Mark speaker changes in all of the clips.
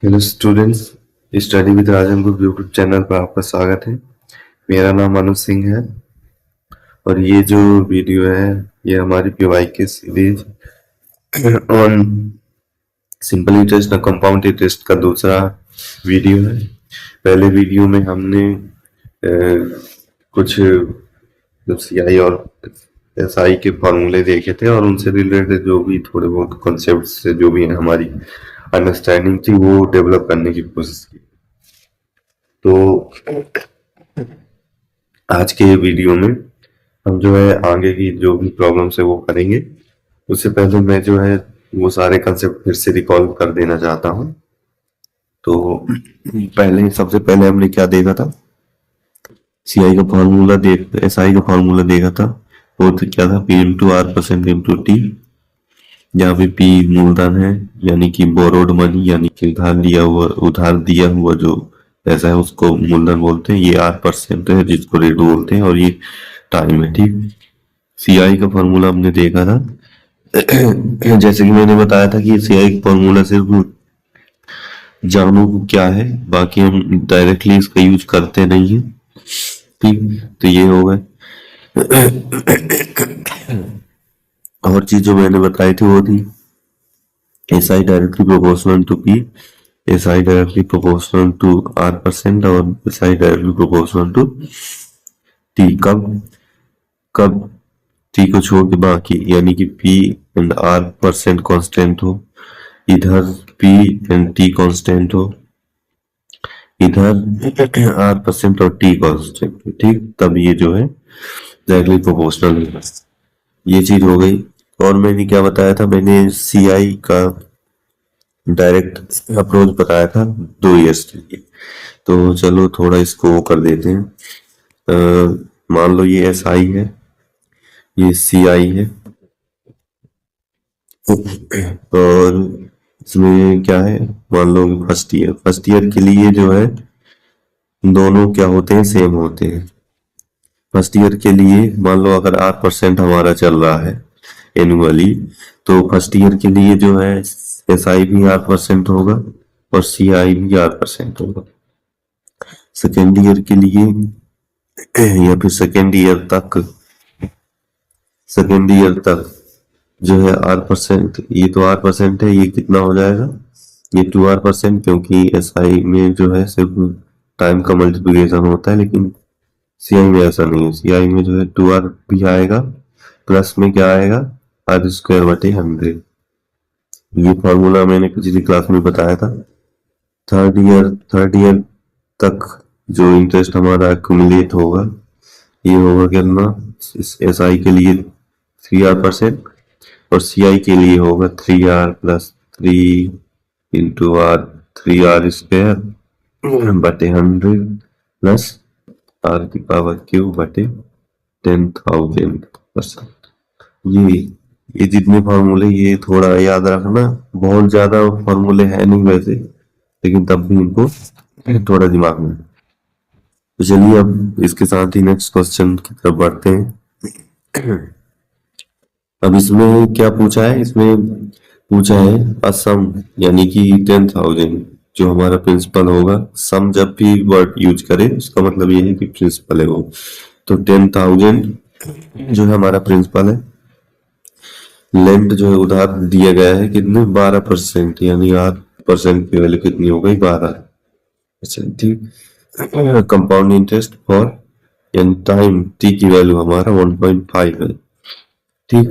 Speaker 1: Hello students, study with Rajan group YouTube channel पर आपका स्वागत है। मेरा नाम अनुज सिंह है और ये जो वीडियो है ये हमारी पीवाई के सीरीज ऑन सिंपल इंटरेस्ट और कंपाउंड इंटरेस्ट का दूसरा वीडियो है। पहले वीडियो में हमने कुछ सीआई और एसआई के फॉर्मूले देखे थे और उनसे रिलेटेड जो भी थोड़े बहुत कॉन्सेप्ट से जो भी हमारी अंडरस्टैंडिंग थी वो डेवलप करने की कोशिश की। तो आज के वीडियो में हम जो है आगे की जो भी प्रॉब्लम्स है वो करेंगे। उससे पहले मैं जो है वो सारे कंसेप्ट फिर से रिकॉल कर देना चाहता हूँ। तो पहले सबसे पहले हमने क्या देखा था, सीआई का फॉर्मूला एसआई का फॉर्मूला देखा था। वो तो क्या था, P into R percent into T, जहाँ पे पी मूलधन है यानी कि बोरोड मनी यानी कि उधार दिया हुआ जो पैसा है उसको मूलधन बोलते हैं। ये 8% है जिसको रेट बोलते हैं और ये टाइम है। ठीक, सीआई का फॉर्मूला हमने देखा था। जैसे कि मैंने बताया था कि सीआई का फॉर्मूला सिर्फ जानो क्या है, बाकी हम डायरेक्टली इसका यूज करते नहीं है। ठीक, तो ये हो गए। और चीज जो मैंने बताई थी वो थी SI directly proportional to P, SI directly proportional to R% और SI directly proportional to T। कब कब T को छोड़ के बाकी, यानी कि P एंड R% कांस्टेंट हो, इधर P एंड T कांस्टेंट हो, इधर R% और T कांस्टेंट हो। ठीक, तब ये जो है डायरेक्टली प्रोपोर्शनल है। ये चीज हो गई। और मैंने क्या बताया था, मैंने CI का डायरेक्ट अप्रोच बताया था 2 इयर्स के लिए। तो चलो थोड़ा इसको वो कर देते हैं। मान लो ये SI है, ये CI है और इसमें क्या है, मान लो फर्स्ट ईयर के लिए जो है दोनों क्या होते हैं, सेम होते हैं। फर्स्ट ईयर के लिए मान लो अगर 8% हमारा चल रहा है एनुअली, तो फर्स्ट ईयर के लिए जो है SI भी 8% होगा और CI भी 8% होगा। सेकेंड ईयर के लिए या फिर सेकेंड ईयर तक जो है 8%, ये तो 8% है, ये कितना हो जाएगा, ये 2R%, क्योंकि SI में जो है सिर्फ टाइम का मल्टीप्लिकेशन होता है, लेकिन CI में ऐसा नहीं है। CI में जो है 2R भी आएगा, प्लस में क्या आएगा, R²/100। ये फॉर्मूला मैंने पिछली क्लास में बताया था। थर्ड ईयर तक जो इंटरेस्ट हमारा एक्यूमुलेट होगा ये होगा कितना, SI के लिए 3R% और CI के लिए होगा 3R+3 × R²/100 प्लस R⁻³/10,000%। ये जितने फॉर्मूले, ये थोड़ा याद रखना, बहुत ज्यादा फॉर्मूले है नहीं वैसे, लेकिन तब भी इनको थोड़ा दिमाग में। तो चलिए अब इसके साथ ही नेक्स्ट क्वेश्चन की तरफ बढ़ते हैं। अब इसमें क्या पूछा है, इसमें पूछा है असम यानी कि 10,000 जो हमारा प्रिंसिपल होगा। सम जब भी वर्ड यूज करें उसका मतलब ये है कि प्रिंसिपल है वो। तो 10,000 जो है हमारा प्रिंसिपल है। लेंथ जो है उधार दिया गया है कितने, 12%, यानी 8% की वैल्यू कितनी हो गई, 12%। ठीक, compound interest for n time t की वैल्यू हमारा 1.5 है। ठीक,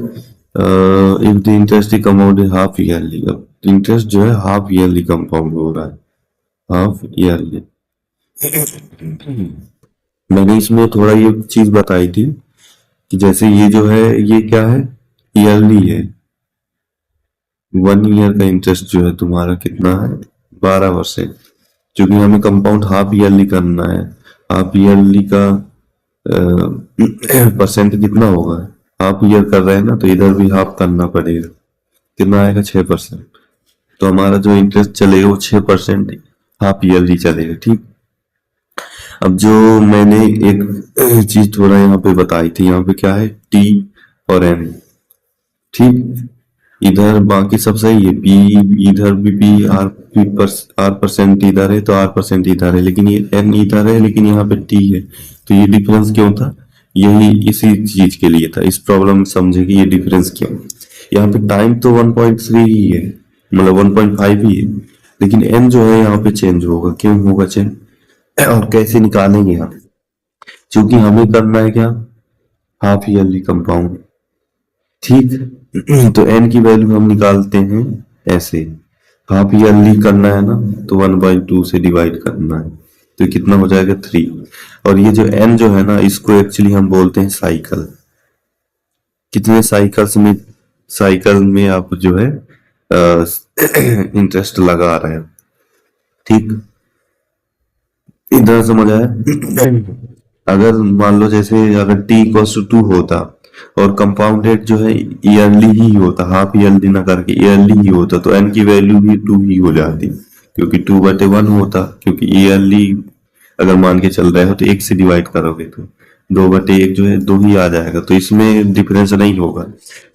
Speaker 1: if the interest compound is half yearly, अब इंटरेस्ट जो है हाफ ईयरली कंपाउंड हो रहा है, हाफ ईयरली। मैंने इसमें थोड़ा ये चीज बताई थी कि जैसे ये जो है ये क्या है, ईयरली है। 1 ईयर का इंटरेस्ट जो है तुम्हारा कितना है, 12%। क्योंकि हमें कंपाउंड हाफ ईयरली करना है, हाफ ईयरली का परसेंट कितना होगा, हाफ ईयर कर रहे हैं ना, तो इधर भी हाफ करना पड़ेगा। कितना आएगा, 6%। तो हमारा जो इंटरेस्ट चलेगा वो 6% हाफ ईयरली चलेगा। ठीक, अब जो मैंने एक चीज थोड़ा यहाँ पे बताई थी, यहाँ पे क्या है, टी और एन। ठीक, इधर बाकी सब सही है, पी इधर भी P R P R percent इधर है तो आर परसेंट इधर है, लेकिन ये एन इधर है लेकिन यहाँ पे टी है। तो ये डिफरेंस क्यों था? यही इसी चीज के लिए था। इस प्रॉब्लम में समझे कि ये डिफरेंस क्यों। यहाँ पे टाइम तो 1.3 ही है, मतलब 1.5 ही है, लेकिन एन जो है यहाँ पे चेंज होगा। क्यों होगा चेंज और कैसे निकालेंगे यहाँ? क्योंकि हमें करना है क्या, हाफ ईयरली कंपाउंड। ठीक तो एन की वैल्यू हम निकालते हैं ऐसे, हाफ ईयरली करना है ना तो 1/2 से डिवाइड करना है, तो कितना हो जाएगा 3। और ये जो एन जो है ना इसको एक्चुअली हम बोलते हैं साइकिल। कितने साइकिल में आप जो है इंटरेस्ट लगा रहे हैं। ठीक, इधर समझ आया? अगर मान लो जैसे अगर t इक्वल्स टू 2 होता और कंपाउंड रेट जो है ईयरली ही होता, हाफ ईयरली ना करके ईयरली ही होता, तो n की वैल्यू भी 2 ही हो जाती, क्योंकि 2/1 होता। क्योंकि ईयरली अगर मान के चल रहे हो तो 1 से डिवाइड करोगे तो 2/1 जो है 2 ही आ जाएगा, तो इसमें डिफरेंस नहीं होगा।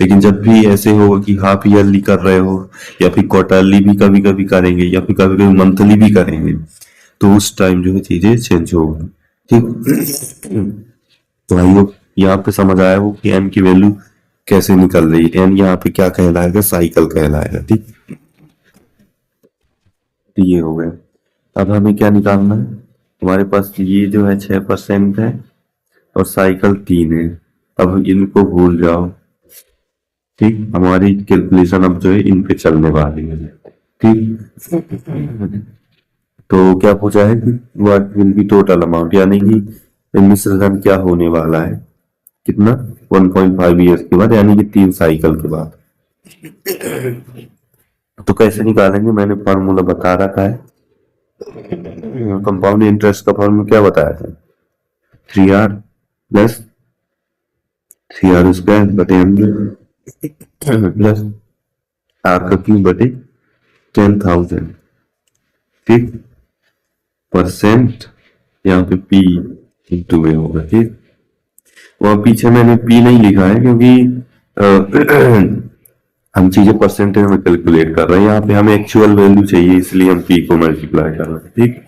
Speaker 1: लेकिन जब भी ऐसे होगा कि हाफ ईयरली कर रहे हो या फिर क्वार्टरली भी कभी कभी करेंगे या फिर कभी कभी मंथली भी करेंगे, तो उस टाइम जो है चीजें चेंज होगी। ठीक, तो आई होप यहाँ पे समझ आया हो कि एन की वैल्यू कैसे निकल रही है। एन यहाँ पे क्या कहलाएगा, साइकिल कहलाएगा। ठीक, तो ये हो गया। अब हमें क्या निकालना है, हमारे पास ये जो है 6% है और साइकिल 3 है। अब इनको भूल जाओ। ठीक, हमारी कैलकुलेशन अब जो है इन पे चलने वाली है। ठीक, तो क्या पूछा है कि what will B total amount, यानी कि मिश्र धन क्या होने वाला है, कितना 1.5 ईयर्स के बाद, यानी कि 3 साइकिल के बाद। तो कैसे निकालेंगे, मैंने फॉर्मूला बता रखा है। कंपाउंड इंटरेस्ट का फॉर्मूला क्या बताया था, 3r प्लस 3r स्क्वायर बटे 100 प्लस आर का क्यूब बटे 10,000। ठीक, परसेंट यहाँ पे पी इंटू में होगा। ठीक, वहां पीछे मैंने पी नहीं लिखा है क्योंकि हम चीजें परसेंटेज में कैलकुलेट कर रहे हैं, यहाँ पे हमें एक्चुअल वैल्यू चाहिए, इसलिए हम पी को मल्टीप्लाई कर रहे हैं। ठीक,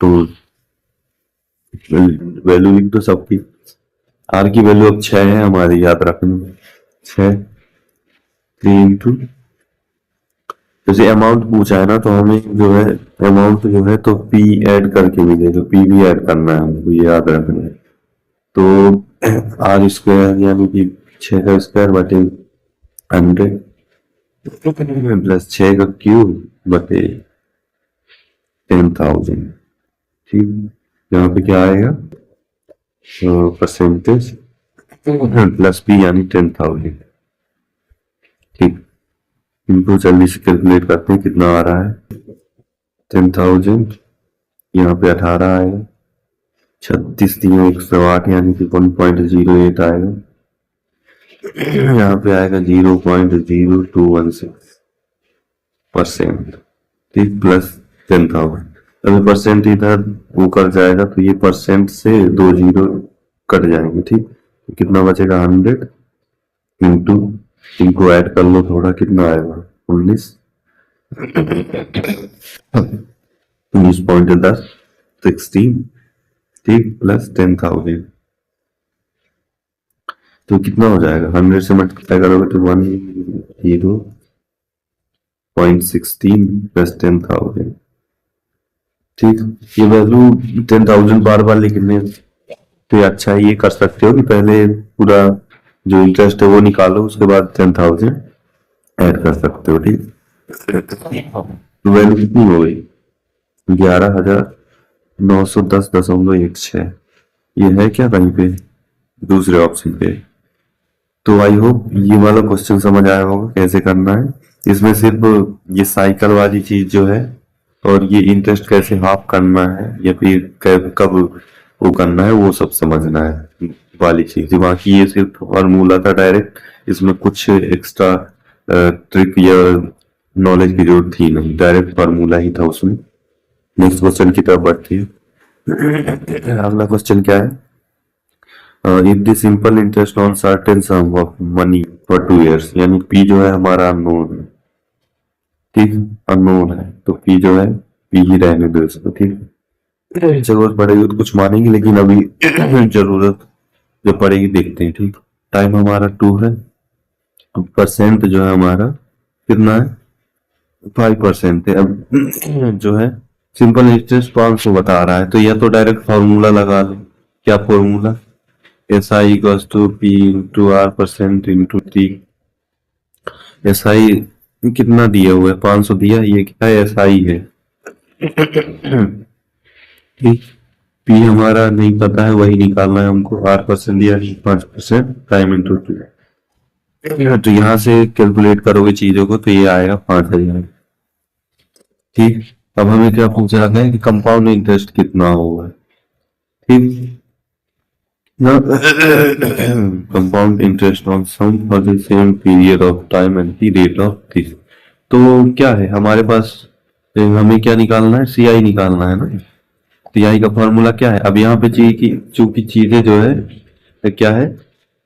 Speaker 1: तो वैल्यू लिख दो सबकी। आर की वैल्यू अब 6 है हमारी, याद रखना 6, 3 इंटू, जैसे अमाउंट पूछा है ना तो हमें जो है अमाउंट जो है तो पी ऐड करके मिलेगा, पी भी ऐड करना है हमको, ये याद रखना है। तो आर स्क्वायर यानी कि 6 का स्क्वायर बटे 100 प्लस 6 का क्यूब बटे 10,000। ठीक, यहाँ पे क्या आएगा, परसेंटेज प्लस पी यानी 10,000। ठीक, इनको जल्दी से कैलकुलेट करते हैं कितना आ रहा है। 10,000 यहाँ पे 18 आएगा, 36 दिए 108 यानी कि 1.08 आएगा, यहाँ पे आएगा 0.0216%। ठीक, प्लस 10,000। अगर परसेंट इधर वो कर जाएगा तो ये परसेंट से 2 जीरो कट जाएंगे। ठीक, तो कितना बचेगा 100 इंटू, इनको ऐड कर लो थोड़ा, कितना आएगा 19.10 16। ठीक, प्लस 10,000, तो कितना हो जाएगा, 100 से मल्टीप्लाई करोगे तो 1 0.16 प्लस 10,000। ठीक, ये वैल्यू 10,000 बार बार लिखने तो अच्छा है, ये कर सकते हो कि पहले पूरा जो इंटरेस्ट है वो निकालो, उसके बाद 10,000 ऐड कर सकते हो। ठीक, तो वैल्यू कितनी हो गई, 11,910.16। ये है क्या कहीं पे दूसरे ऑप्शन पे। तो आई होप ये वाला क्वेश्चन समझ आया होगा कैसे करना है। इसमें सिर्फ ये साइकिल वाली चीज जो है और ये इंटरेस्ट कैसे हाफ करना है या फिर कब वो करना है वो सब समझना है वाली चीज। बाकी ये सिर्फ फॉर्मूला था डायरेक्ट, इसमें कुछ एक्स्ट्रा ट्रिक या नॉलेज की जरूरत थी नहीं, डायरेक्ट फॉर्मूला ही था उसमें। नेक्स्ट क्वेश्चन की तरफ बढ़ती है। अगला क्वेश्चन क्या है, if the simple interest on certain sum of money for 2 years, यानी पी जो है हमारा अननोन है, ठीक, अननोन है, तो पी जो है पी ही रहने दो इसको, ठीक। जरूरत पड़ेगी तो कुछ मानेंगे, लेकिन अभी जरूरत जो पड़ेगी देखते हैं, ठीक। टाइम हमारा 2 है, परसेंट जो है हमारा कितना है, 5% है। अब जो है सिंपल इंटरेस्ट 500 बता रहा है, तो या तो डायरेक्ट फॉर्मूला लगा लो। क्या formula, S I equals to P into R percent into T. S I कितना दिया हुआ है, 500 दिया, ये क्या है, एस आई है, ठीक। पी हमारा नहीं पता है, वही निकालना है हमको, आर परसेंट दिया 5% टाइम इंटू टू। तो यहाँ से कैलकुलेट करोगे चीजों को तो ये आएगा 5000, ठीक। अब हमें क्या पूछ रखा है कि कंपाउंड इंटरेस्ट कितना होगा, ठीक। Compound interest on sum for the same period of time and the rate of this. तो क्या है हमारे पास, हमें क्या निकालना है, सी आई निकालना है ना। सी आई का फॉर्मूला क्या है, अब यहाँ पे चूंकि चीजें जो है क्या है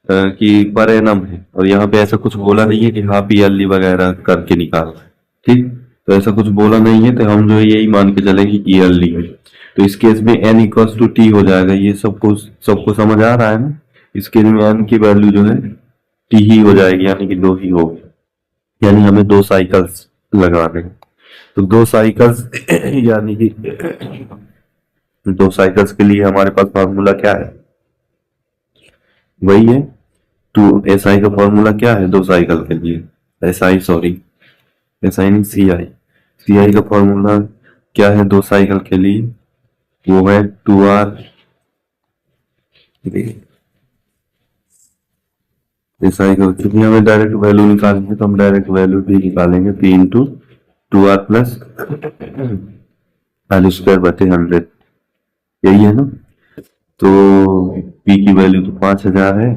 Speaker 1: कि पर एनम है, और यहाँ पे ऐसा कुछ बोला नहीं है कि हाफ ईयरली वगैरह करके निकालना है, ठीक। तो ऐसा कुछ बोला नहीं है, तो हम जो है यही मान के चलेंगे कि ईयरली है। तो इस केस में n इक्वल्स टू टी हो जाएगा, ये सबको समझ आ रहा है ना। इस केस में n की वैल्यू जो है टी ही हो जाएगी, यानी कि 2 ही होगी, यानी हमें 2 साइकिल्स लगाने हैं। तो 2 साइकिल्स यानी कि 2 साइकिल्स के लिए हमारे पास फॉर्मूला क्या है, वही है टू एस आई का फॉर्मूला क्या है 2 साइकिल के लिए, S I sorry S I नहीं सी आई, सी आई का फॉर्मूला क्या है 2 साइकिल के लिए, वो है 2r, एस आई का, चूंकि हमें डायरेक्ट वैल्यू निकालनी है तो हम डायरेक्ट वैल्यू भी निकालेंगे, P into 2r plus R square बटे 100, यही है ना। तो पी की वैल्यू तो 5000 है,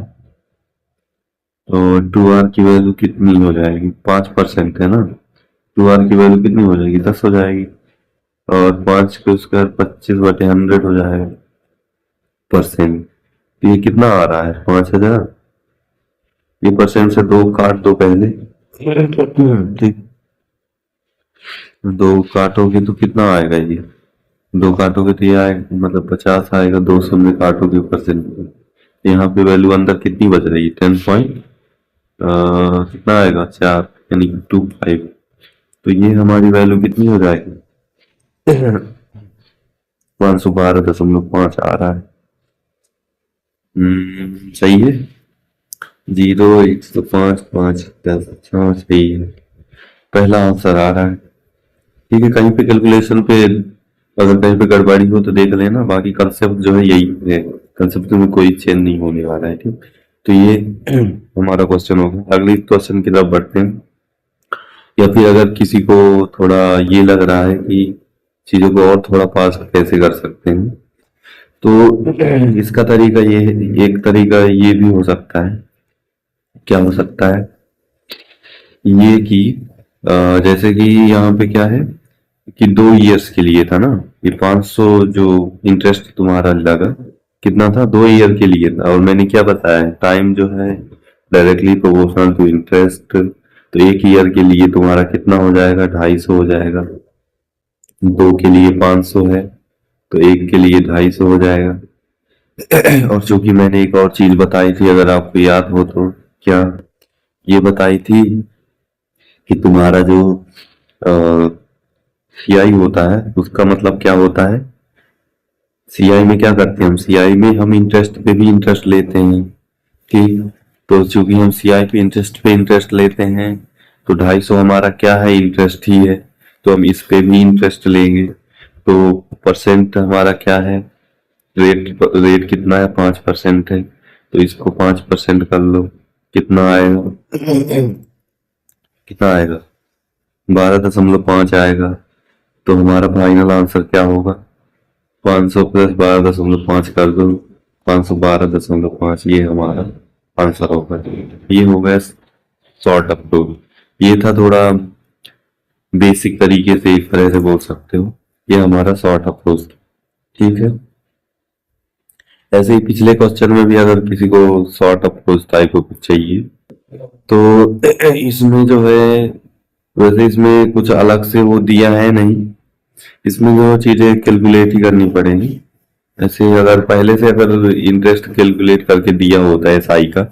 Speaker 1: तो 2r की वैल्यू कितनी हो जाएगी, 5% है ना, 2r की वैल्यू कितनी हो जाएगी, 10 हो जाएगी, और 5 के स्क्वायर 25 बटे 100 हो जाएगा परसेंट। तो ये कितना आ रहा है 5000, ये परसेंट से 2 काट दो पहले, ठीक, 2 काटोगे तो कितना आएगा, ये 2 काटोगे तो ये आएगा मतलब 50 आएगा, 200 में काटोगे परसेंट, यहाँ पे वैल्यू अंदर कितनी बच रही है 10 पॉइंट कितना आएगा 4, यानी 25। तो ये हमारी वैल्यू कितनी हो जाएगी 512.5 आ रहा है। सही है, 0 105 5 10 हाँ सही है, पहला आंसर आ रहा है, ठीक है। कहीं पे कैलकुलेशन पे अगर कहीं पे गड़बड़ी हो तो देख लेना, बाकी कंसेप्ट जो है यही है, कंसेप्ट में कोई चेंज नहीं होने वाला है, ठीक। तो ये हमारा क्वेश्चन होगा। अगले क्वेश्चन की तरफ बढ़ते हैं, या फिर अगर किसी को थोड़ा ये लग रहा है कि चीजों को और थोड़ा फास्ट कैसे कर सकते हैं, तो इसका तरीका ये है, एक तरीका ये भी हो सकता है, क्या हो सकता है, ये कि जैसे कि यहाँ पे क्या है कि 2 ईयर्स के लिए था ना, ये 500 जो इंटरेस्ट तुम्हारा लगा कितना था 2 ईयर के लिए था, और मैंने क्या बताया टाइम जो है डायरेक्टली प्रोपोर्शनल टू इंटरेस्ट, तो 1 ईयर के लिए तुम्हारा कितना हो जाएगा 250 हो जाएगा, 2 के लिए 500 है तो 1 के लिए 250 हो जाएगा। और चूंकि मैंने एक और चीज बताई थी अगर आपको याद हो तो, क्या ये बताई थी कि तुम्हारा जो सीआई होता है उसका मतलब क्या होता है, सीआई में क्या करते हैं हम, सीआई में हम इंटरेस्ट पे भी इंटरेस्ट लेते हैं, ठीक। तो चूंकि हम सीआई पे इंटरेस्ट लेते हैं तो 250 हमारा क्या है इंटरेस्ट ही है, तो हम इस पे भी इंटरेस्ट लेंगे, तो परसेंट हमारा क्या है, रेट कितना है 5% है, तो इसको 5% कर लो, कितना आएगा कितना आएगा 12.5 आएगा। तो हमारा फाइनल आंसर क्या होगा 500 प्लस 12.5 कर दो 512.5, ये हमारा आंसर होगा। ये हो गया शॉर्ट अप्रोच, ये था थोड़ा बेसिक तरीके से एक तरह से बोल सकते हो, ये हमारा शॉर्ट अप्रोच, ठीक है। ऐसे ही पिछले क्वेश्चन में भी अगर किसी को शॉर्ट अप्रोच टाइप ऑफ चाहिए तो इसमें जो है, वैसे इसमें कुछ अलग से वो दिया है नहीं, इसमें जो चीजें कैलकुलेट ही करनी पड़ेगी। ऐसे अगर पहले से अगर इंटरेस्ट कैलकुलेट करके दिया होता है एसआई का,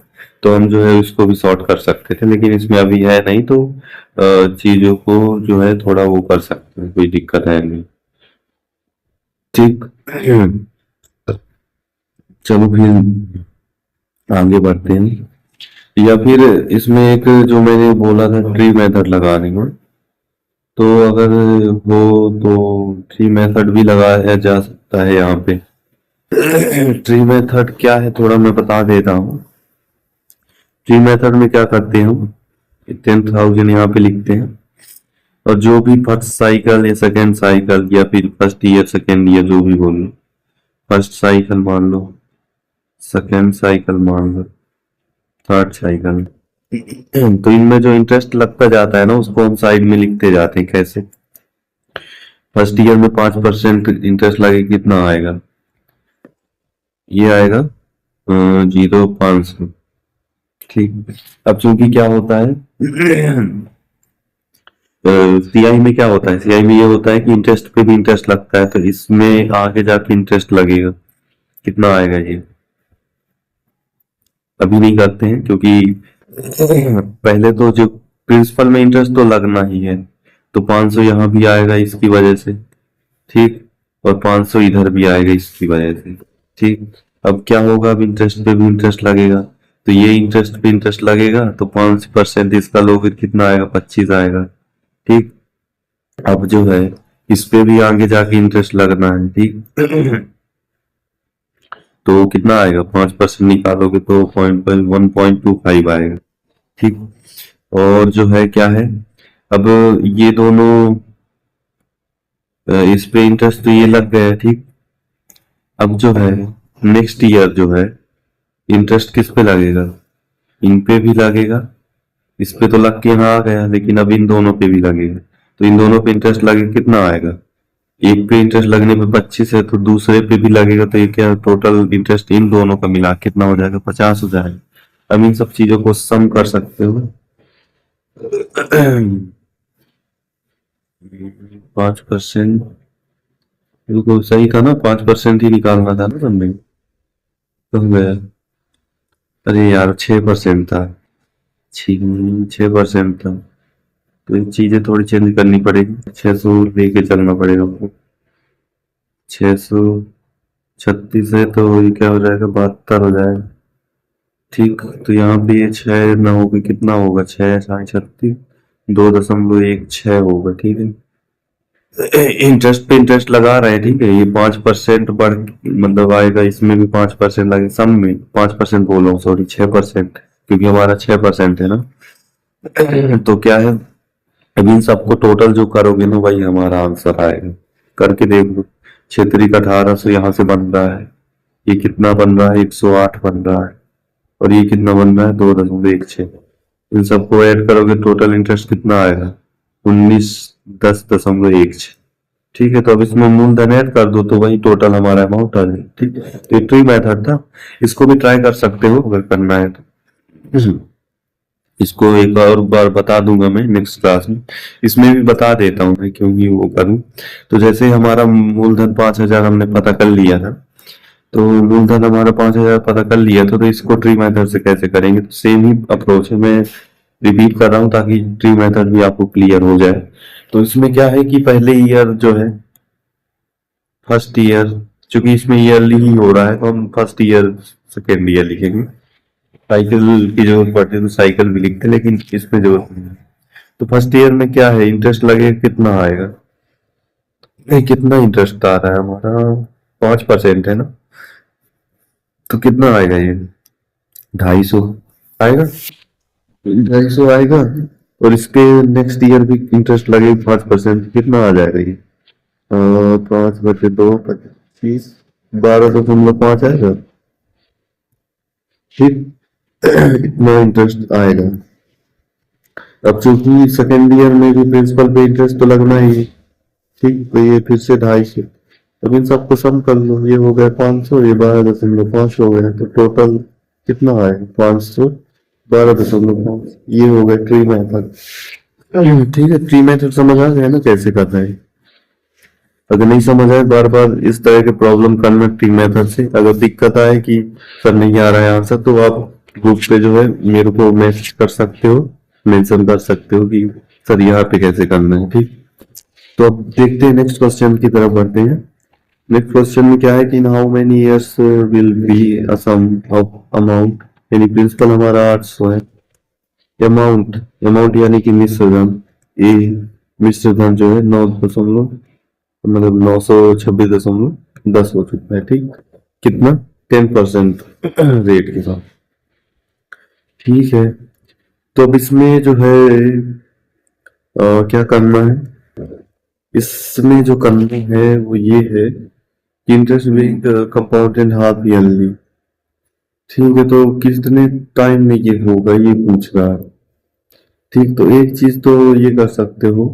Speaker 1: तो हम जो है उसको भी सॉर्ट कर सकते थे, लेकिन इसमें अभी है नहीं, तो चीजों को जो है थोड़ा वो कर सकते हैं, कोई दिक्कत है नहीं। ठीक। चलो फिर आगे बढ़ते हैं। या फिर इसमें एक जो मैंने बोला था ट्री मेथड लगाने को, तो अगर हो तो ट्री मेथड भी लगाया जा सकता है यहाँ पे। ट्री मेथड क्या है थोड़ा मैं बता देता हूँ। ट्री मेथड में क्या करते हैं हम, 10,000 यहाँ पे लिखते हैं, और जो भी फर्स्ट साइकिल या सेकेंड साइकिल या फिर फर्स्ट ईयर सेकेंड ईयर जो भी बोलो, फर्स्ट साइकिल मान लो, सेकेंड साइकिल मान लो, थर्ड साइकिल, तो इनमें जो इंटरेस्ट लगता जाता है ना उसको हम साइड में लिखते जाते हैं। कैसे? फर्स्ट ईयर में 5% इंटरेस्ट लगे, कितना आएगा? ये आएगा 0,500। ठीक। अब चूंकि क्या होता है सीआई में क्या होता है, सीआई में ये होता है कि इंटरेस्ट पे भी इंटरेस्ट लगता है, तो इसमें आगे जाके इंटरेस्ट लगेगा, कितना आएगा ये अभी नहीं करते हैं, क्योंकि पहले तो जो प्रिंसिपल में इंटरेस्ट तो लगना ही है, तो 500 यहाँ भी आएगा इसकी वजह से। ठीक। और 500 इधर भी आएगा इसकी वजह से। ठीक। अब क्या होगा, अब इंटरेस्ट पे भी इंटरेस्ट लगेगा, तो ये इंटरेस्ट पे इंटरेस्ट लगेगा, तो 5% इसका लोगे कितना आएगा? 25 आएगा। ठीक। अब जो है इस पे भी आगे जाके इंटरेस्ट लगना है। ठीक। तो कितना आएगा? 5% निकालोगे तो 1.25 आएगा। ठीक। और जो है क्या है, अब ये दोनों इस पे इंटरेस्ट तो ये लग गया है। ठीक। अब जो है नेक्स्ट ईयर जो है इंटरेस्ट किस पे लगेगा? इन पे भी लगेगा, इस पे तो लग के यहाँ आ गया, लेकिन अब इन दोनों पे भी लगेगा, तो इन दोनों पे इंटरेस्ट लगे कितना आएगा? एक पे इंटरेस्ट लगने पे 25 है, तो दूसरे पे भी लगेगा, तो ये क्या टोटल इंटरेस्ट इन दोनों का मिला कितना हो जाएगा? 50 हो जाएगा। अब इन सब चीजों को सम कर सकते हो। 5%, बिल्कुल सही था ना, 5% ही निकालना था ना तुमने, तो गया। अरे यार 6% था, 6% था, तो ये चीजें थोड़ी चेंज करनी पड़ेगी, 600 लेके चलना पड़ेगा हमको। 636 है तो ये क्या हो जाएगा? 72 हो जाएगा। ठीक। तो यहाँ पे ये 6 ना होगा, कितना होगा? 6×36 2.16 होगा। ठीक है। इंटरेस्ट पे इंटरेस्ट लगा रहे हैं। ठीक है। ये 5% बढ़ मतलब आएगा, इसमें भी 5% लगे, सम में 5% बोल रहा हूँ, सॉरी 6%, क्योंकि हमारा 6% है ना। तो क्या है, अब इन सबको टोटल जो करोगे ना वही हमारा आंसर आएगा। करके देख लो। 6×3 1800 यहाँ से बन रहा है, ये कितना बन रहा है? 108 बन रहा है, और ये कितना बन रहा है? 2.16। इन सबको ऐड करोगे टोटल इंटरेस्ट कितना आएगा? 1910.16। ठीक है। तो अब इसमें मूलधन ऐड कर दो तो वही टोटल हमारा अमाउंट आ जाए। ठीक है। तो ये ट्री मेथड था, इसको भी ट्राई कर सकते हो अगर करना है तो। इसको एक और बार बता दूंगा मैं नेक्स्ट क्लास में, इसमें भी बता देता हूँ मैं क्योंकि वो करूँ। तो जैसे हमारा मूलधन 5,000 हमने पता कर लिया था, तो मूलधन हमारा 5,000 पता कर लिया था, तो इसको ट्री मेथड से कैसे करेंगे? तो सेम ही अप्रोच है, मैं रिपीट कर रहा हूँ ताकि ट्री मेथड भी आपको क्लियर हो जाए। तो इसमें क्या है कि पहले ईयर जो है, फर्स्ट ईयर, चूंकि इसमें ईयरली ही हो रहा है तो हम फर्स्ट ईयर सेकेंड ईयर लिखेंगे। साइकिल की जरूरत पड़ती है तो साइकिल भी लिखते हैं, लेकिन इसमें जरूरत नहीं है। तो फर्स्ट ईयर में क्या है, इंटरेस्ट लगे कितना आएगा? नहीं, कितना इंटरेस्ट आ रहा है हमारा? 5% है ना, तो कितना आएगा ये? 250 आएगा, 250 आएगा। और इसके नेक्स्ट ईयर भी इंटरेस्ट लगे 5%, कितना आ जाएगा ये? 5/2 25, 12.5 आएगा। ठीक। इतना इंटरेस्ट आएगा। अब चूंकि सेकेंड ईयर में भी प्रिंसिपल पे इंटरेस्ट तो लगना ही है। ठीक। तो ये फिर से 250, अब इन सबको सम कर लो, ये हो गया 500, ये 12.5 हो गया, तो टोटल कितना आए 512.5। ये हो गया ट्री मेथड। ठीक है, ट्री मेथड समझ आ गया ना कैसे करना है। अगर नहीं समझ आए बार बार इस तरह के प्रॉब्लम करना ट्री मेथड से। अगर दिक्कत आए कि सर नहीं आ रहा है आंसर, तो आप ग्रुप पे जो है मेरे को मैसेज कर सकते हो, मेंशन कर सकते हो कि सर यहाँ पे कैसे करना है। ठीक, तो अब देखते हैं नेक्स्ट क्वेश्चन की तरफ बढ़ते हैं। नेक्स्ट क्वेश्चन में क्या है कि in how many years will be a sum of amount, यानी प्रिंसिपल हमारा 800 है। अमाउंट, अमाउंट यानी कि मिश्र धन, ए मिश्र धन जो है 9 दशमलव, मतलब 926.10 हो चुका है। ठीक, कितना 10% रेट के साथ। ठीक है, तो अब इसमें जो है क्या करना है, इसमें जो करना है वो ये है कि interest being compounded half yearly. ठीक है, तो कितने टाइम में ये होगा ये पूछ रहा है। ठीक, तो एक चीज तो ये कर सकते हो,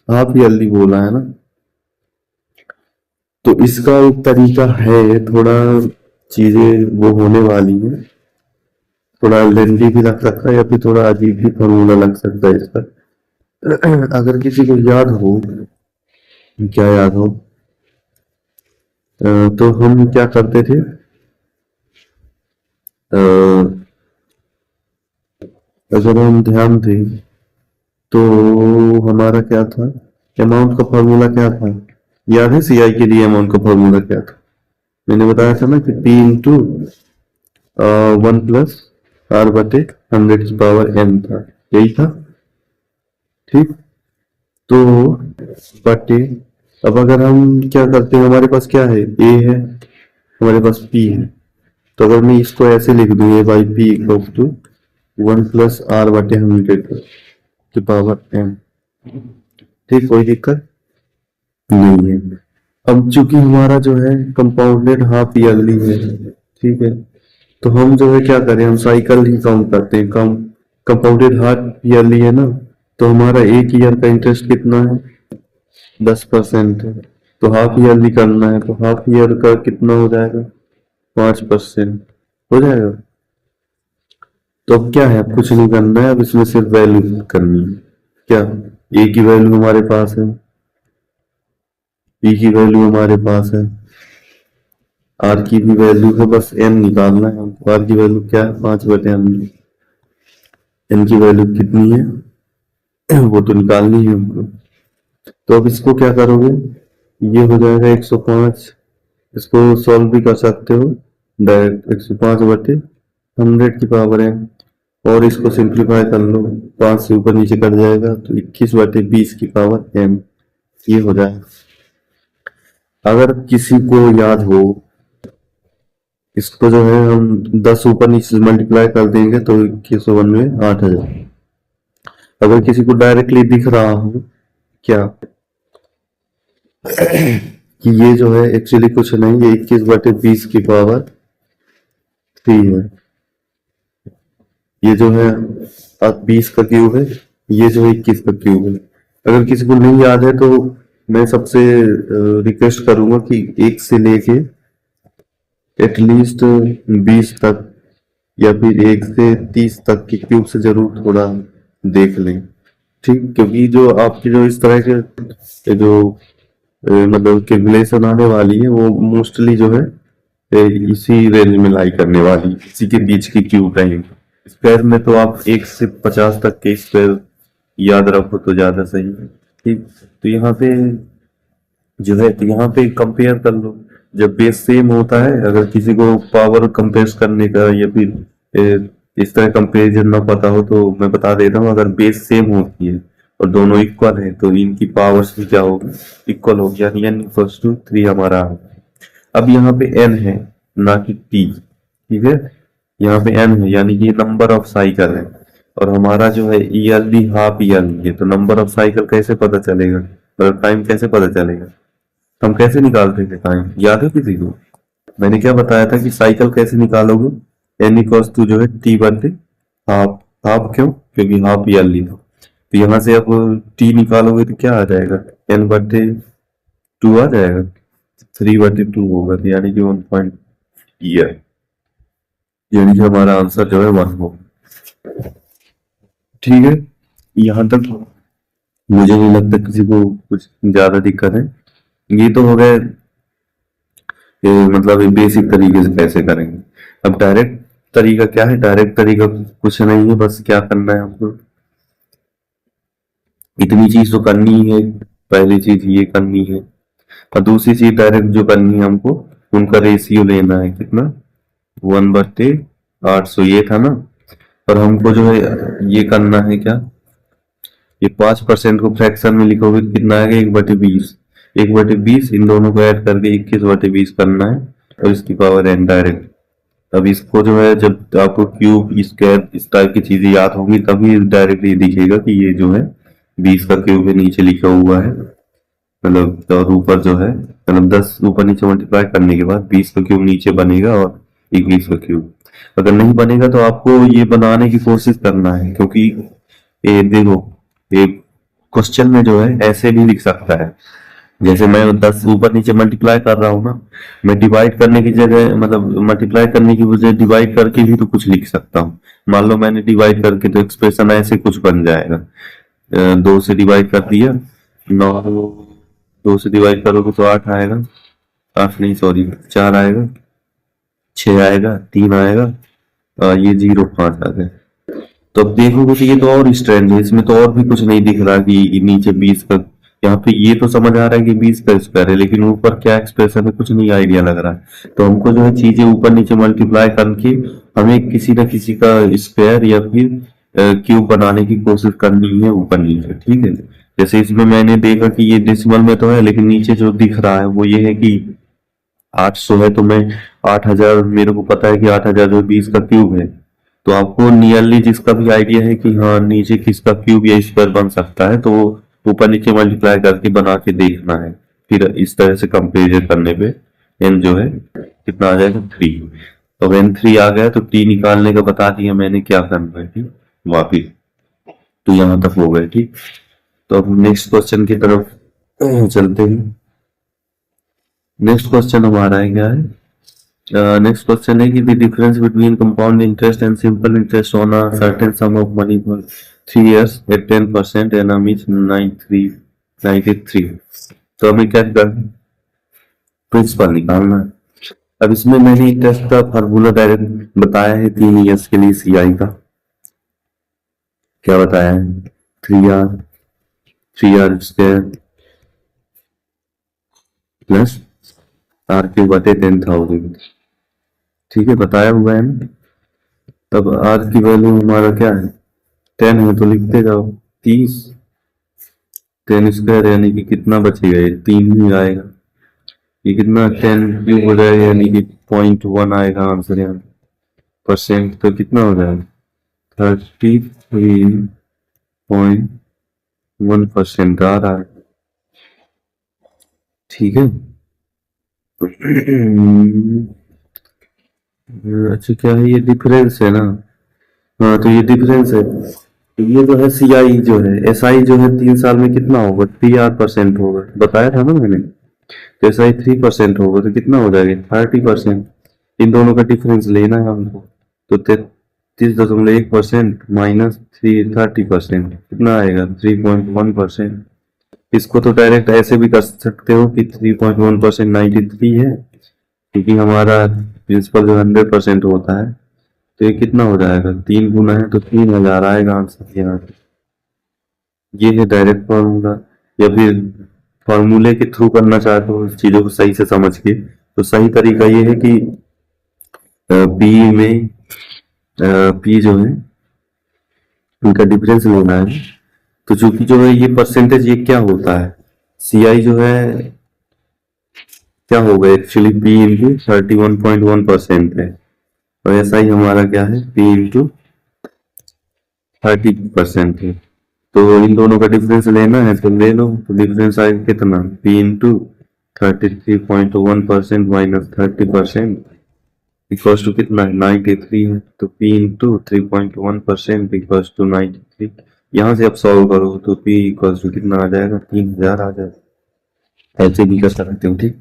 Speaker 1: हाफ ईयरली बोला है ना, तो इसका एक तरीका है, थोड़ा चीजें वो होने वाली है, थोड़ा लेंदी भी लग सकता है या फिर थोड़ा अजीब भी फॉर्मूला लग सकता है इसका। अगर किसी को याद हो, क्या याद हो, तो हम क्या करते थे, अगर हम ध्यान दें तो हमारा क्या था, अमाउंट का फॉर्मूला क्या था, याद है सीआई के लिए अमाउंट का फॉर्मूला क्या था? मैंने बताया था ना कि पी इंटू 1+r/100 था, यही था। ठीक, तो बटे, अब अगर हम क्या करते हैं, हमारे पास क्या है, ए है, हमारे पास पी है, तो अगर मैं इसको ऐसे लिख दूं, A by P equal to 1+r/100 की पावर एम। ठीक, कोई दिक्कत नहीं है। अब चूंकि हमारा जो है कंपाउंडेड हाफ ईयरली है, ठीक है, तो हम जो है क्या करें, हम साइकिल ही काउंट करते हैं। कम कंपाउंडेड हाफ ईयरली है ना, तो हमारा एक ईयर का इंटरेस्ट कितना है, 10% है। तो हाफ ईयरली करना है, तो हाफ ईयर का कितना हो जाएगा, 5% हो जाएगा। तो अब क्या है, अब कुछ नहीं करना है, अब इसमें सिर्फ वैल्यू करनी है। क्या, ए की वैल्यू हमारे पास है, पी की वैल्यू हमारे पास है, आर की भी वैल्यू है, बस एन निकालना है हमको। आर की वैल्यू क्या है, 5/m। एन की वैल्यू कितनी है वो तो निकालनी है हमको। तो अब इसको क्या करोगे, ये हो जाएगा 105, इसको सॉल्व भी कर सकते हो डायरेक्ट, 105/100 की पावर है, और इसको सिंप्लीफाई कर लो, 5 से ऊपर नीचे कट जाएगा, तो 21/20 की पावर m, ये हो जाएगा। अगर किसी को याद हो, इसको जो है हम 10 ऊपर नीचे मल्टीप्लाई कर देंगे तो 21 8,000। अगर किसी को डायरेक्टली दिख रहा हो क्या कि ये जो है एक्चुअली कुछ नहीं, ये 21/20 की पावर 3 है, ये जो है 20 का क्यूब है, ये जो है 21 का क्यूब है। अगर किसी को नहीं याद है तो मैं सबसे रिक्वेस्ट करूंगा कि 1 से लेके एटलीस्ट 20 तक या फिर 1 से 30 तक के क्यूब से जरूर थोड़ा देख लें। ठीक, क्योंकि जो आपकी जो इस तरह के जो मतलब कैलकुलेशन आने वाली है वो मोस्टली जो है इसी रेंज में लाई करने वाली है, इसी के बीच की क्यूब रहेंगे। स्क्वायर में तो आप 1 से 50 तक के स्क्वायर याद रखो तो ज्यादा सही है। ठीक, तो यहाँ पे जो है, तो यहाँ पे कंपेयर कर लो, जब बेस सेम होता है, अगर किसी को पावर कंपेयर करने का या फिर इस तरह कंपेरिजन ना पता हो तो मैं बता देता हूँ, अगर बेस सेम होती है और दोनों इक्वल है तो इनकी पावर्स भी क्या होगी, इक्वल होगी, यानी n = 3 हमारा। अब यहाँ पे n है ना कि t, ठीक है, यहाँ पे n है यानी कि नंबर ऑफ साइकिल है, और हमारा जो है ईयरली हाफ ईयरली है, तो नंबर ऑफ साइकिल कैसे पता चलेगा, मतलब टाइम कैसे पता चलेगा, हम कैसे निकालते थे टाइम, याद है किसी को? मैंने क्या बताया था कि साइकिल कैसे निकालोगे, n = जो है t/हाफ। हाफ क्यों, क्योंकि हाफ ईयरली था, तो यहाँ से अब t निकालोगे तो क्या आ जाएगा, n/2 आ जाएगा। 3/2 होगा, तो यानी कि 1 ईयर, यानी कि हमारा आंसर जो है 1 होगा। ठीक है, यहाँ तक मुझे नहीं लगता किसी को कुछ ज्यादा दिक्कत है। ये तो हो गए मतलब बेसिक तरीके से कैसे करेंगे। अब डायरेक्ट तरीका क्या है? डायरेक्ट तरीका कुछ नहीं है, बस क्या करना है हमको, इतनी चीज तो करनी ही है। पहली चीज ये करनी है, और दूसरी चीज डायरेक्ट जो करनी है हमको, उनका रेशियो लेना है। कितना? 1/800 ये था ना। और हमको जो है ये करना है क्या, ये 5% को फ्रैक्शन में लिखोगे तो कितना आएगा? 1/20। 1/20 इन दोनों को ऐड करके 21/20 करना है, और इसकी पावर n डायरेक्ट। अब इसको जो है जब आपको क्यूब स्क्वायर इस टाइप की चीजें याद होंगी तभी डायरेक्टली दिखेगा कि ये जो है 20 का क्यूब है, नीचे लिखा हुआ है। मतलब और ऊपर जो है, मतलब 10 ऊपर नीचे मल्टीप्लाई करने के बाद 20 का क्यूब नीचे बनेगा और 21 का क्यूब। अगर नहीं बनेगा तो आपको ये बनाने की कोशिश करना है, क्योंकि ये देखो, ये क्वेश्चन में जो है ऐसे भी लिख सकता है। जैसे मैं 10 ऊपर नीचे मल्टीप्लाई कर रहा हूँ ना, मैं डिवाइड करने की जगह, मतलब मल्टीप्लाई करने की बजाय डिवाइड करके भी तो कुछ लिख सकता हूँ। मान लो मैंने डिवाइड करके, तो एक्सप्रेशन ऐसे कुछ बन जाएगा। 2 से डिवाइड कर दिया, 9, 2 से डिवाइड करोगे तो 8 आएगा, 8 नहीं सॉरी 4 आएगा, 6 आएगा, 3 आएगा, ये 0 5 आ गए। तो अब देखोगे तो ये तो और स्ट्रेंज है, इसमें तो और भी कुछ नहीं दिख रहा कि नीचे 20 का, यहाँ पे ये तो समझ आ रहा है कि 20 का स्क्वायर है, लेकिन ऊपर क्या एक्सप्रेशन है कुछ नहीं आइडिया लग रहा है। तो हमको जो है चीजें ऊपर नीचे मल्टीप्लाई करके हमें किसी न किसी का स्क्वायर या फिर क्यूब बनाने की कोशिश करनी है ऊपर नीचे। ठीक है, जैसे इसमें मैंने देखा कि ये डेसिमल में तो है, लेकिन नीचे जो दिख रहा है वो ये है कि 800 है, तो मैं 8000, मेरे को पता है कि 8000 जो 20 का क्यूब है। तो आपको नियरली जिसका भी आइडिया है कि हाँ नीचे किसका क्यूब या स्क्वायर बन सकता है, तो ऊपर नीचे मल्टीप्लाई करके बना के देखना है। फिर इस तरह से कंपेरिजन करने पे एन जो है कितना आ जाएगा? 3। तो एन 3 आ गया तो टी निकालने का बता दिया मैंने क्या करना है। ठीक, वापिस तो यहाँ तक हो गए। ठीक, तो अब नेक्स्ट क्वेश्चन की तरफ चलते हैं। नेक्स्ट क्वेश्चन हमारा है क्या है? नेक्स्ट क्वेश्चन है कि the difference between compound interest and simple interest on a certain sum of money for 3 years at 10% and um is 93। तो हमें क्या करना है? प्रिंसिपल निकालना है। अब इसमें मैंने इंटरेस्ट का फार्मूला डायरेक्ट बताया है 3 years के लिए सीआई का। क्या बताया है? 3r स्क्वायर प्लस r³ ठीक है, बताया हुआ है ना। तब r की वैल्यू हमारा क्या है? 10 है, तो लिखते जाओ 30। 10 स्क्वायर यानी कि कितना बचेगा? ये 3 ही आएगा। ये कितना 10 क्यूब हो जाएगा, यानी कि 0.1 आएगा आंसर यहाँ। परसेंट तो कितना हो जाएगा? 33.1% आ रहा है। ठीक है। अच्छा, क्या है? ये डिफरेंस है ना। हाँ, तो ये डिफरेंस है। तो ये जो है सीआई जो है, एसआई जो है 3 साल में कितना होगा? 3% होगा, बताया था ना मैंने। तो एसआई 3% होगा तो कितना हो जाएगा? 30%। इन दोनों का डिफरेंस लेना है हमको। तो 33.1% माइनस 30% कितना आएगा? 3.1%। इसको तो डायरेक्ट ऐसे भी कर सकते हो कि 3.1% 93 है, क्योंकि हमारा प्रिंसिपल जो 100% होता है। तो ये कितना हो जाएगा? 3 गुना है तो 3000 आएगा आंसर यहाँ पे। ये है डायरेक्ट फॉर्मूला। या फिर फॉर्मूले के थ्रू करना चाहते हो चीजों को सही से समझ के, तो सही तरीका ये है कि पी में पी जो है उनका डिफरेंस लेना है। तो चूंकि जो है ये परसेंटेज, ये क्या होता है? सीआई जो है क्या होगा एक्चुअली? पी इंटू 31.1% है, और ऐसा ही हमारा क्या है? पी इंटू 30% है। तो इन दोनों का डिफरेंस लेना है तो ले लो। तो डिफरेंस आएगा कितना? P into 33.1% minus 30% equals to कितना है? 93 है। तो P इंटू 3.1% इक्वल्स टू 93। यहाँ से आप सॉल्व करो तो P इक्वल्स टू कितना आ जाएगा? 3000 आ जाएगा। ऐसे भी कर सकते हो। ठीक,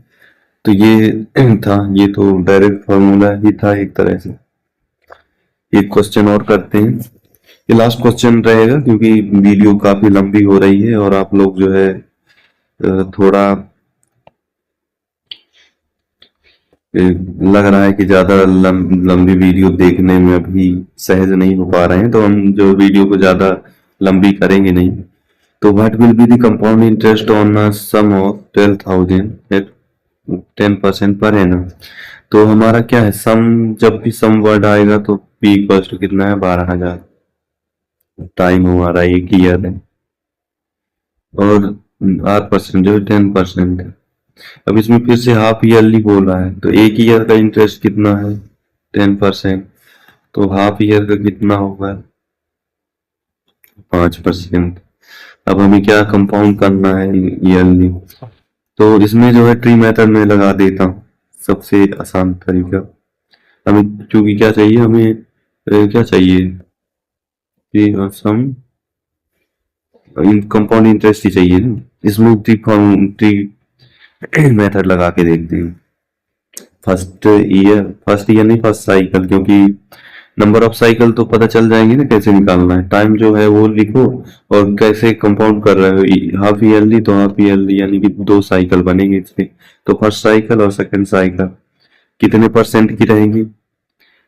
Speaker 1: तो ये था, ये तो डायरेक्ट फॉर्मूला ही था एक तरह से। एक क्वेश्चन और करते हैं, ये लास्ट क्वेश्चन रहेगा क्योंकि वीडियो काफी लंबी हो रही है और आप लोग जो है थोड़ा लग रहा है कि ज्यादा लंबी वीडियो देखने में अभी सहज नहीं हो पा रहे हैं, तो हम जो वीडियो को ज्यादा लंबी करेंगे नहीं। तो what will be the compound interest on sum of 12,000 at 10% per annum. तो हमारा क्या है, सम, जब भी सम वर्ड आएगा तो पी इक्वल्स टू कितना है, 12,000। टाइम हमारा एक ईयर है और 8% जो 10% है। अब इसमें फिर से हाफ ईयरली बोल रहा है, तो एक ईयर का इंटरेस्ट कितना है, 10%। तो हाफ ईयर का कितना होगा, 5%। अब हमें क्या कंपाउंड करना है ईयरली, तो इसमें जो है ट्री मेथड में लगा देता हूँ, सबसे आसान तरीका। हमें क्योंकि क्या चाहिए, हमें क्या चाहिए, सम कंपाउंड इंटरेस्ट ही चाहिए ना। इसमें ट्री मेथड लगा के देखते हैं। फर्स्ट ईयर नहीं, फर्स्ट साइकिल, क्योंकि नंबर ऑफ साइकिल तो पता चल जाएंगे ना कैसे निकालना है। टाइम जो है वो लिखो और कैसे कंपाउंड कर रहे हो, हाफ ईयरली तो हाफ ईयरली, यानी कि 2 साइकिल बनेंगे इसके। तो फर्स्ट साइकिल और सेकंड साइकिल कितने परसेंट की रहेंगी,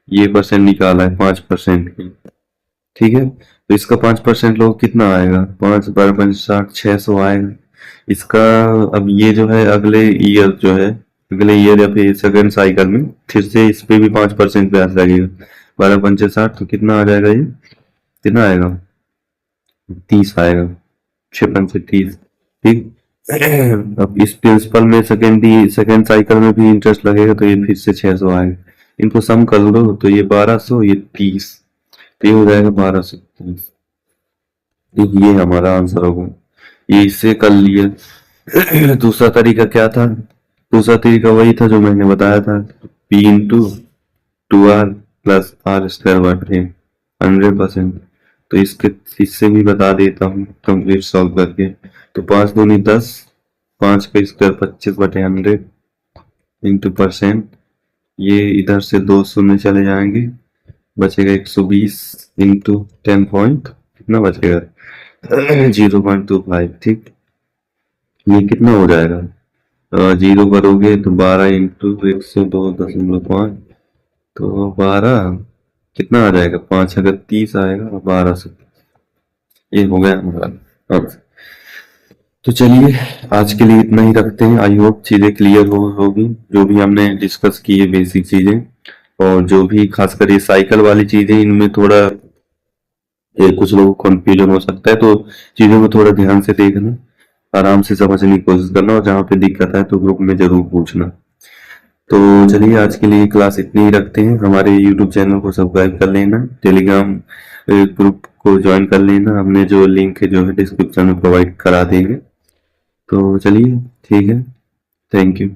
Speaker 1: ये परसेंट निकाला है 5% की, ठीक है। तो इसका 5% लोग कितना आएगा, 5 12 50 600 आएगा इसका। अब ये जो है अगले ईयर जो है, अगले ईयर या फिर सेकंड साइकिल में फिर से इस पे भी 5% ब्याज लगेगा। 12 5 60 तो कितना आ जाएगा, ये कितना आएगा, 30 आएगा, 6 5 30, ठीक। अब इस प्रिंसिपल में सेकंड साइकिल में भी इंटरेस्ट लगेगा, तो ये फिर से 600 आएगा। इनको सम कर लो तो ये 1200, ये 30, तो ये हो जाएगा 1230। ये हमारा आंसर होगा, ये इससे कर लिए। दूसरा तरीका क्या था, दूसरा तरीका वही था जो मैंने बताया था, P into 2r plus R square बटे 100%। तो इससे भी बता देता हूँ कंप्लीट सॉल्व करके। तो 5 दूनी 10, 5 का स्क्वायर 25/100 इंटू परसेंट, ये इधर से 2 शून्य चले जाएंगे, बचेगा 120 इंटू 10 पॉइंट, कितना बचेगा 0.25, ठीक। ये कितना हो जाएगा, 0 करोगे तो 12 इंटू 102.5, तो 12 कितना आ जाएगा, 5 अगर 30 आएगा, 1200। ये हो गया हमारा आंसर। तो चलिए आज के लिए इतना ही रखते हैं। आई होप चीजें क्लियर होगी, जो भी हमने डिस्कस की है बेसिक चीजें, और जो भी खासकर ये साइकिल वाली चीजें, इनमें थोड़ा कुछ लोगों को कंफ्यूजन हो सकता है, तो चीजों को थोड़ा ध्यान से देखना, आराम से समझने की कोशिश करना, और जहाँ पे दिक्कत है तो ग्रुप में जरूर पूछना। तो चलिए आज के लिए क्लास इतनी ही रखते हैं। हमारे यूट्यूब चैनल को सब्सक्राइब कर लेना, टेलीग्राम ग्रुप को ज्वाइन कर लेना, हमने जो लिंक है जो है डिस्क्रिप्शन में प्रोवाइड करा देंगे। तो चलिए ठीक है, थैंक यू।